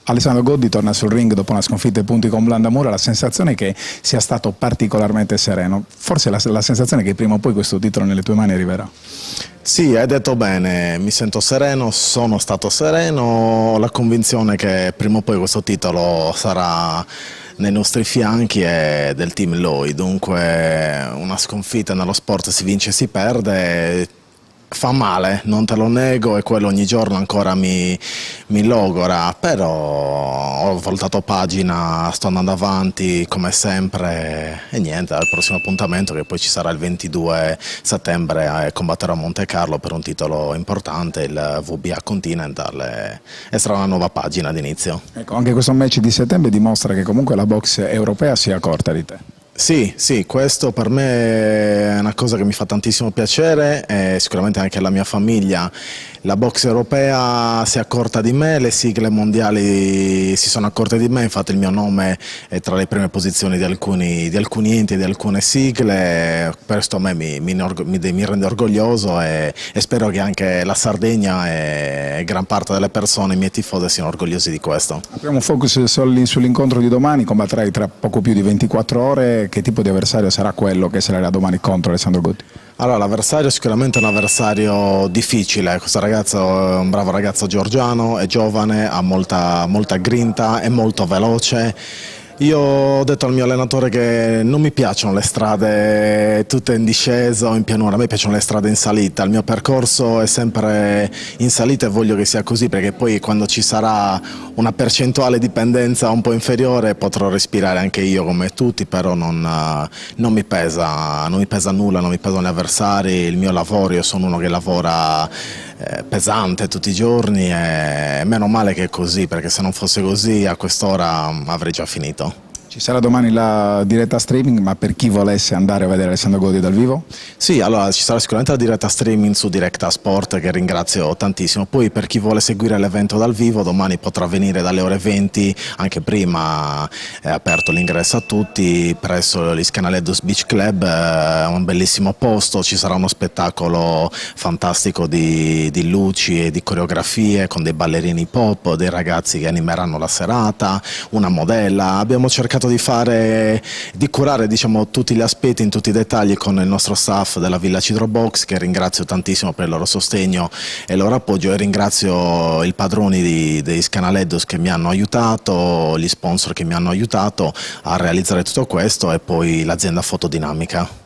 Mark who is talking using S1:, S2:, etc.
S1: Alessandro Goddi torna sul ring dopo una sconfitta ai punti con Blandamura, la sensazione è che sia stato particolarmente sereno, forse la sensazione è che prima o poi questo titolo nelle tue mani arriverà.
S2: Sì, hai detto bene, mi sento sereno, sono stato sereno, ho la convinzione che prima o poi questo titolo sarà nei nostri fianchi e del team Lloyd, dunque una sconfitta nello sport si vince e si perde. Fa male, non te lo nego, e quello ogni giorno ancora mi logora, però ho voltato pagina, sto andando avanti come sempre e niente, al prossimo appuntamento che poi ci sarà il 22 settembre combatterò a Monte Carlo per un titolo importante, il WBA Continental, e sarà una nuova pagina d'inizio.
S1: Ecco, anche questo match di settembre dimostra che comunque la box europea sia corta di te.
S2: Sì, questo per me è una cosa che mi fa tantissimo piacere e sicuramente anche la mia famiglia. La box europea si è accorta di me, le sigle mondiali si sono accorte di me, infatti il mio nome è tra le prime posizioni di alcuni enti, di alcune sigle. Questo a me mi rende orgoglioso e spero che anche la Sardegna e gran parte delle persone, i miei tifosi, siano orgogliosi di questo.
S1: Apriamo un focus sull'incontro di domani, combatterai tra poco più di 24 ore. Che tipo di avversario sarà quello che sarà domani contro Alessandro Goddi?
S2: Allora, l'avversario è sicuramente un avversario difficile, questo ragazzo è un bravo ragazzo georgiano, è giovane, ha molta grinta, è molto veloce. Io ho detto al mio allenatore che non mi piacciono le strade tutte in discesa o in pianura, a me piacciono le strade in salita, il mio percorso è sempre in salita e voglio che sia così, perché poi quando ci sarà una percentuale di pendenza un po' inferiore potrò respirare anche io come tutti, però non mi pesa nulla, non mi pesano gli avversari, il mio lavoro, io sono uno che lavora pesante tutti i giorni e meno male che è così, perché se non fosse così a quest'ora avrei già finito.
S1: Ci sarà domani la diretta streaming, ma per chi volesse andare a vedere Alessandro Goddi dal vivo?
S2: Sì, allora ci sarà sicuramente la diretta streaming su Directa Sport, che ringrazio tantissimo. Poi per chi vuole seguire l'evento dal vivo, domani potrà venire dalle ore 20, anche prima è aperto l'ingresso a tutti, presso l'Iscanaleddos Beach Club, un bellissimo posto, ci sarà uno spettacolo fantastico di luci e di coreografie, con dei ballerini pop, dei ragazzi che animeranno la serata, una modella. Abbiamo cercato di curare, diciamo, tutti gli aspetti in tutti i dettagli con il nostro staff della Villa Cidro Box, che ringrazio tantissimo per il loro sostegno e il loro appoggio, e ringrazio i padroni di Scanaleddos che mi hanno aiutato, gli sponsor che mi hanno aiutato a realizzare tutto questo, e poi l'azienda Fotodinamica.